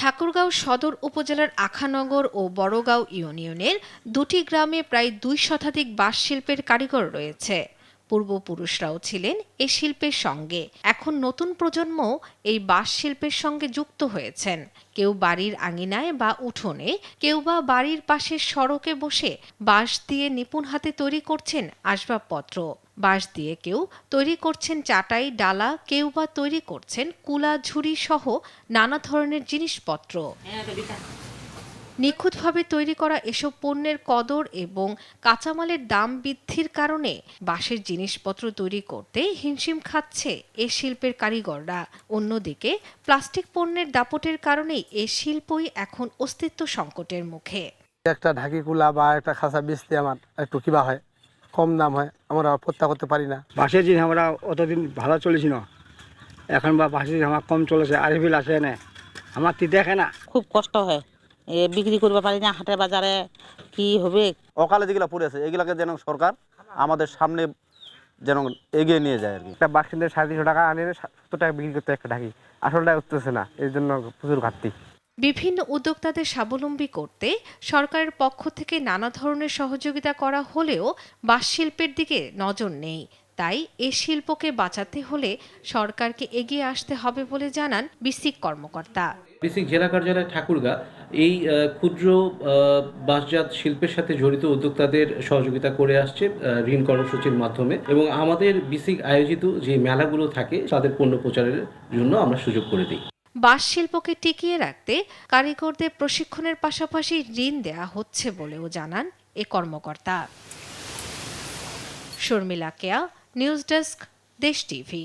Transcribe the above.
ঠাকুরগাঁও সদর উপজেলার আখানগর ও বড়গাঁও ইউনিয়নের দুটি গ্রামে প্রায় ২ শতাধিক বাঁশ শিল্পের কারিগর রয়েছে। পূর্বপুরুষরাও ছিলেন এ শিল্পের সঙ্গে। এখন নতুন প্রজন্ম এই বাঁশ শিল্পের সঙ্গে যুক্ত হয়েছেন। কেউ বাড়ির আঙিনায় বা উঠোনে, কেউ বা বাড়ির পাশের সড়কে বসে বাঁশ দিয়ে নিপুণ হাতে তৈরি করছেন আসবাবপত্র। বাঁশ দিয়ে কেউ তৈরি করছেন চাটাই, ডালা, কেউ বা তৈরি করছেন কুলা, ঝুড়ি সহ নানা ধরনের জিনিসপত্র। নিখুঁতভাবে তৈরি করা এসব পণ্যের কদর এবং কাঁচামালের দাম বৃদ্ধির কারণে বাঁশের জিনিসপত্র তৈরি করতে হিমশিম খাচ্ছে এ শিল্পের কারিগররা। অন্যদিকে প্লাস্টিক পণ্যের দাপটের কারণেই এ শিল্পই এখন অস্তিত্ব সংকটের মুখে। একটা ঢাকি কুলা বা একটা খাঁচা বেচতে আমার একটু কিবা হয়, কম দাম হয়, আমরা প্রত্যা করতে পারি না। বাঁশের জিনিস আমরা অতদিন ভালো চলেছিল, এখন বা বাঁশের জিনিস আমার কম চলেছে, আরবিল আসে না, আমার দেখে না, খুব কষ্ট হয়, বিক্রি করতে পারি না হাটে বাজারে, কি হবে। অকালে যেগুলো পড়েছে এগুলাকে যেন সরকার আমাদের সামনে যেন এগিয়ে নিয়ে যায় আর কি। একটা বাঁশ কিনতে 350 টাকা আনে 70 টাকা বিক্রি করতে একটা ঢাকি, আসলটা উঠতেছে না, এই জন্য প্রচুর ঘাটতি। বিভিন্ন উদ্যোক্তাদের স্বাবলম্বী করতে সরকারের পক্ষ থেকে নানা ধরনের সহযোগিতা করা হলেও বাঁশ শিল্পের দিকে নজর নেই। তাই এ শিল্পকে বাঁচাতে হলে সরকারকে এগিয়ে আসতে হবে বলে জানান বিসিক কর্মকর্তা। বিসিক জেলা কার্যালয় ঠাকুরগাঁ এই ক্ষুদ্র বাঁশজাত শিল্পের সাথে জড়িত উদ্যোক্তাদের সহযোগিতা করে আসছে ঋণ কর্মসূচির মাধ্যমে, এবং আমাদের বিসিক আয়োজিত যে মেলাগুলো থাকে তাদের পণ্য প্রচারের জন্য আমরা সুযোগ করে দিই। বাঁশ শিল্পকে টিকিয়ে রাখতে কারিগরদের প্রশিক্ষণের পাশাপাশি ঋণ দেয়া হচ্ছে বলেও জানান এ কর্মকর্তা। শর্মিলা কেয়া, নিউজ ডেস্ক, দেশ টিভি।